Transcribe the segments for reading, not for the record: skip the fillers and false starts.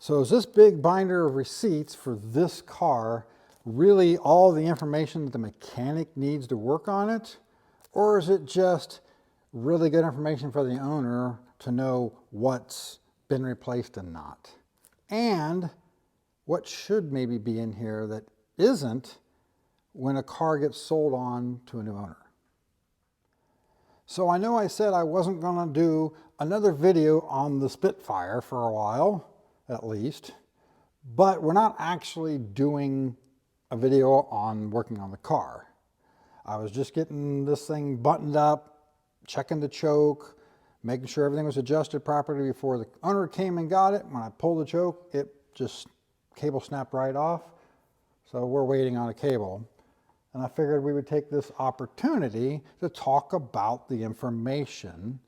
So is this big binder of receipts for this car really all the information that the mechanic needs to work on it? Or is it just really good information for the owner to know what's been replaced and not? And what should maybe be in here that isn't when a car gets sold on to a new owner? So I know I said I wasn't going to do another video on the Spitfire for a while, at least, but we're not actually doing a video on working on the car. I was just getting this thing buttoned up, checking the choke, making sure everything was adjusted properly before the owner came and got it. When I pulled the choke, it just cable snapped right off. So we're waiting on a cable. And I figured we would take this opportunity to talk about the information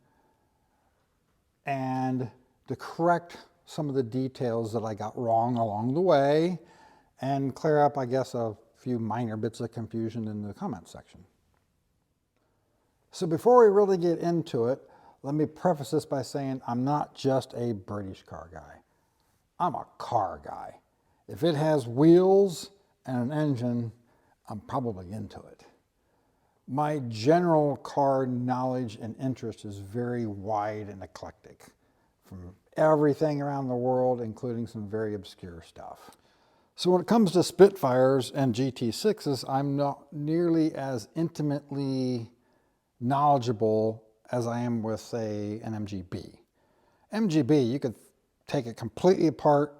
and to correct some of the details that I got wrong along the way and clear up, I guess, a few minor bits of confusion in the comment section. So before we really get into it, let me preface this by saying I'm not just a British car guy. I'm a car guy. If it has wheels and an engine, I'm probably into it. My general car knowledge and interest is very wide and eclectic, from everything around the world, including some very obscure stuff. So when it comes to Spitfires and GT6s, I'm not nearly as intimately knowledgeable as I am with, say, an MGB. MGB, you could take it completely apart,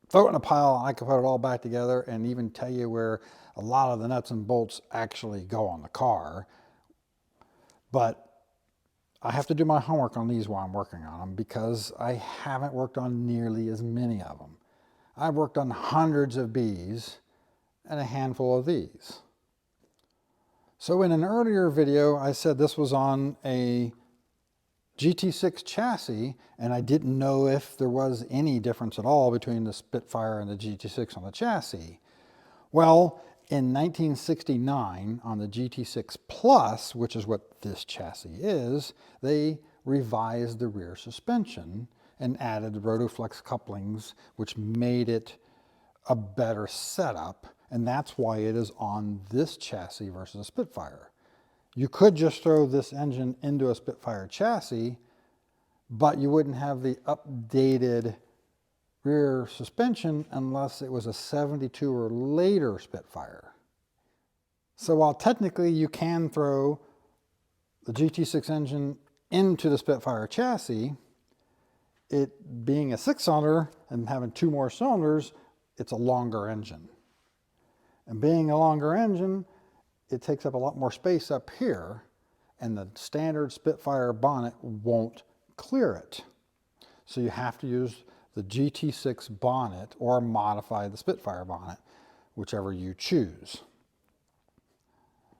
throw it in a pile, and I could put it all back together and even tell you where a lot of the nuts and bolts actually go on the car. But I have to do my homework on these while I'm working on them because I haven't worked on nearly as many of them. I've worked on hundreds of Bs and a handful of these. So in an earlier video, I said this was on a GT6 chassis, and I didn't know if there was any difference at all between the Spitfire and the GT6 on the chassis. Well, in 1969, on the GT6 Plus, which is what this chassis is, they revised the rear suspension and added the Rotoflex couplings, which made it a better setup, and that's why it is on this chassis versus a Spitfire. You could just throw this engine into a Spitfire chassis, but you wouldn't have the updated rear suspension unless it was a 72 or later Spitfire. So while technically you can throw the GT6 engine into the Spitfire chassis, it being a 6-cylinder and having 2 more cylinders, it's a longer engine. And being a longer engine, it takes up a lot more space up here, and the standard Spitfire bonnet won't clear it. So you have to use the GT6 bonnet or modify the Spitfire bonnet, whichever you choose.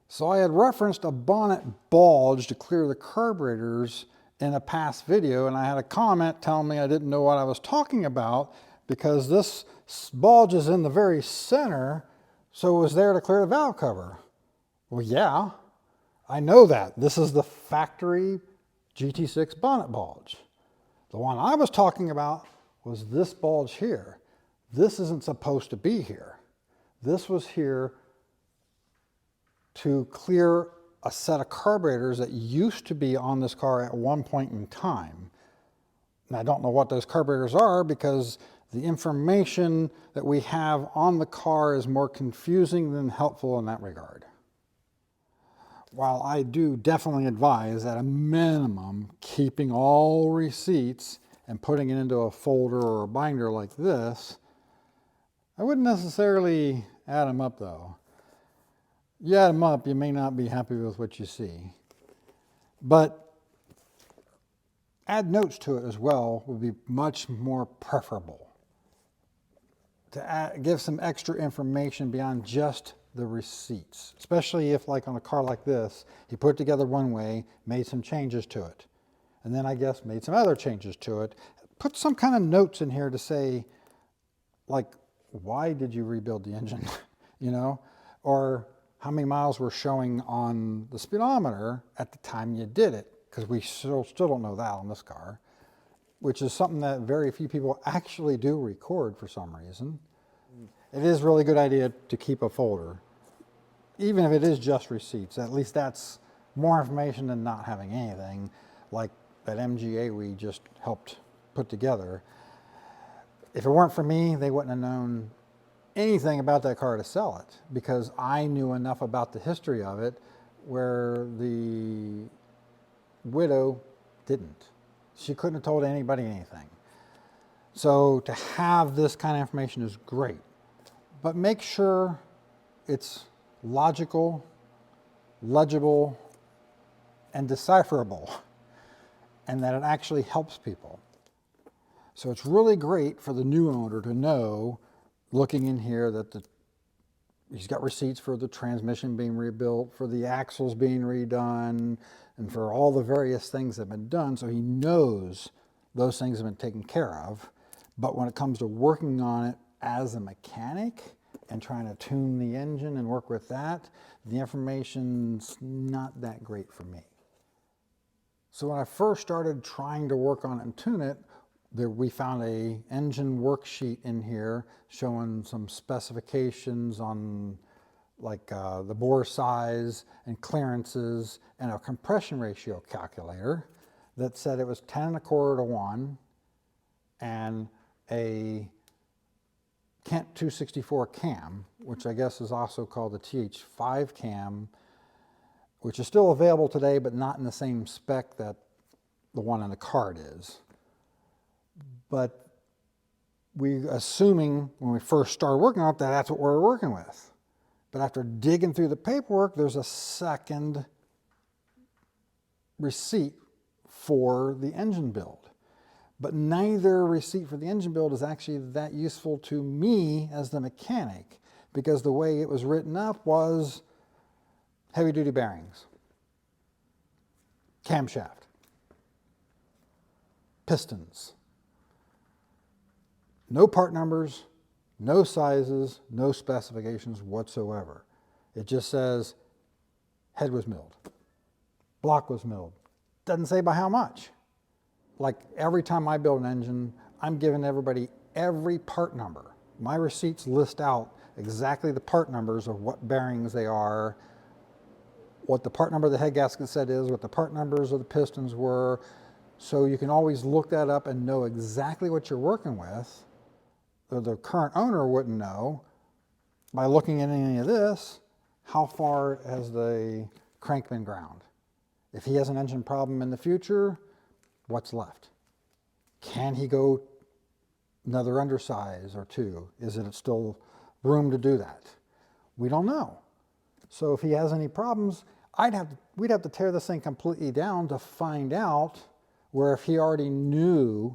So I had referenced a bonnet bulge to clear the carburetors in a past video, and I had a comment telling me I didn't know what I was talking about because this bulge is in the very center, so it was there to clear the valve cover. Well, yeah, I know that. This is the factory GT6 bonnet bulge. The one I was talking about was this bulge here. This isn't supposed to be here. This was here to clear a set of carburetors that used to be on this car at one point in time. And I don't know what those carburetors are because the information that we have on the car is more confusing than helpful in that regard. While I do definitely advise at a minimum keeping all receipts and putting it into a folder or a binder like this, I wouldn't necessarily add them up though. You add them up, you may not be happy with what you see. But add notes to it as well would be much more preferable. To give some extra information beyond just the receipts, especially if, like on a car like this, he put it together one way, made some changes to it, and then I guess made some other changes to it. Put some kind of notes in here to say, like, why did you rebuild the engine, you know, or how many miles were showing on the speedometer at the time you did it, because we still don't know that on this car. which is something that very few people actually do record for some reason. It is a really good idea to keep a folder, even if it is just receipts. At least that's more information than not having anything, like that MGA we just helped put together. If it weren't for me, they wouldn't have known anything about that car to sell it, because I knew enough about the history of it where the widow didn't. She couldn't have told anybody anything. So to have this kind of information is great, but make sure it's logical, legible, and decipherable, and that it actually helps people. So it's really great for the new owner to know, looking in here, that he's got receipts for the transmission being rebuilt, for the axles being redone, and for all the various things that have been done, so he knows those things have been taken care of. But when it comes to working on it as a mechanic and trying to tune the engine and work with that, the information's not that great for me. So when I first started trying to work on it and tune it, we found a engine worksheet in here showing some specifications on like the bore size and clearances, and a compression ratio calculator that said it was 10 1/4 to 1, and a Kent 264 cam, which I guess is also called the TH5 cam, which is still available today, but not in the same spec that the one on the card is. But assuming when we first started working on it that that's what we're working with. But after digging through the paperwork, there's a second receipt for the engine build. But neither receipt for the engine build is actually that useful to me as the mechanic, because the way it was written up was heavy duty bearings, camshaft, pistons. No part numbers, no sizes, no specifications whatsoever. It just says head was milled, block was milled. Doesn't say by how much. Like every time I build an engine, I'm giving everybody every part number. My receipts list out exactly the part numbers of what bearings they are, what the part number of the head gasket set is, what the part numbers of the pistons were. So you can always look that up and know exactly what you're working with. The current owner wouldn't know by looking at any of this how far has the crank been ground. If he has an engine problem in the future, what's left? Can he go another undersize or two? Is it still room to do that? We don't know. So if he has any problems, we'd have to tear this thing completely down to find out, where if he already knew,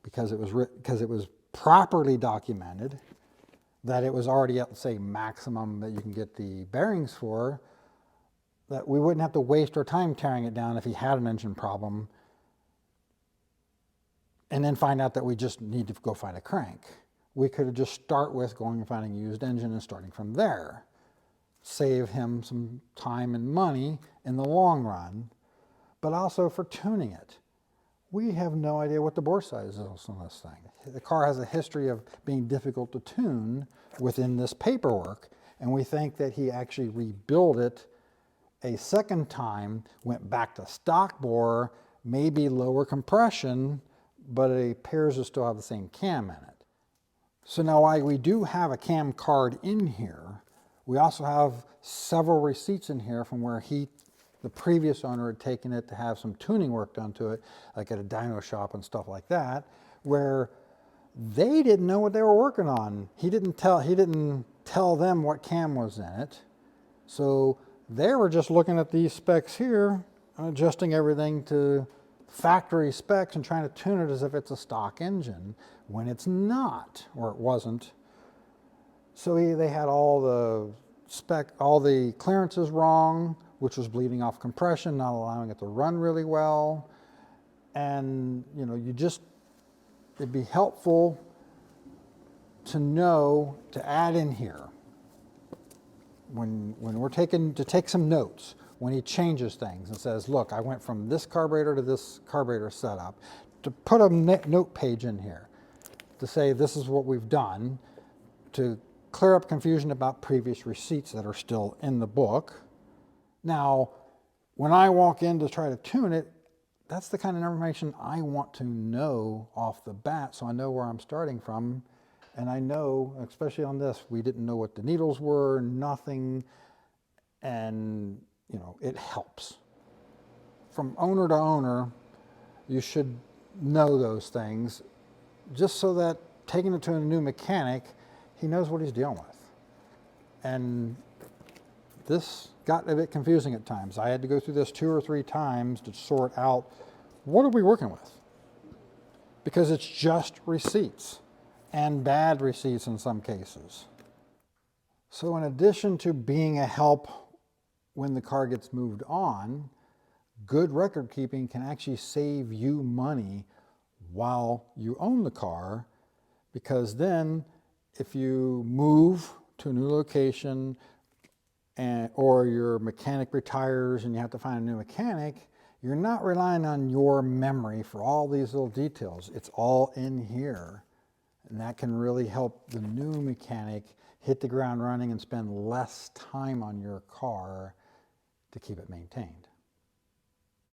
because it was properly documented, that it was already at, say, maximum that you can get the bearings for, that we wouldn't have to waste our time tearing it down if he had an engine problem and then find out that we just need to go find a crank. We could just start with going and finding a used engine and starting from there. Save him some time and money in the long run, but also for tuning it. We have no idea what the bore size is on this thing. The car has a history of being difficult to tune within this paperwork, and we think that he actually rebuilt it a second time, went back to stock bore, maybe lower compression, but it appears to still have the same cam in it. So now while we do have a cam card in here, we also have several receipts in here from where the previous owner had taken it to have some tuning work done to it, like at a dyno shop and stuff like that, where they didn't know what they were working on. He didn't tell them what cam was in it. So they were just looking at these specs here, adjusting everything to factory specs and trying to tune it as if it's a stock engine, when it's not, or it wasn't. So they had all the clearances wrong, which was bleeding off compression, not allowing it to run really well. And it'd be helpful to know to add in here when we're take some notes, when he changes things and says, look, I went from this carburetor to this carburetor setup, to put a note page in here to say this is what we've done to clear up confusion about previous receipts that are still in the book. Now, when I walk in to try to tune it, that's the kind of information I want to know off the bat, so I know where I'm starting from. And I know, especially on this, we didn't know what the needles were, nothing, and you know, it helps. From owner to owner, you should know those things, just so that taking it to a new mechanic, he knows what he's dealing with. And this got a bit confusing at times. I had to go through this 2 or 3 times to sort out what are we working with, because it's just receipts, and bad receipts in some cases. So in addition to being a help when the car gets moved on, good record keeping can actually save you money while you own the car, because then if you move to a new location or your mechanic retires and you have to find a new mechanic, you're not relying on your memory for all these little details. It's all in here. And that can really help the new mechanic hit the ground running and spend less time on your car to keep it maintained.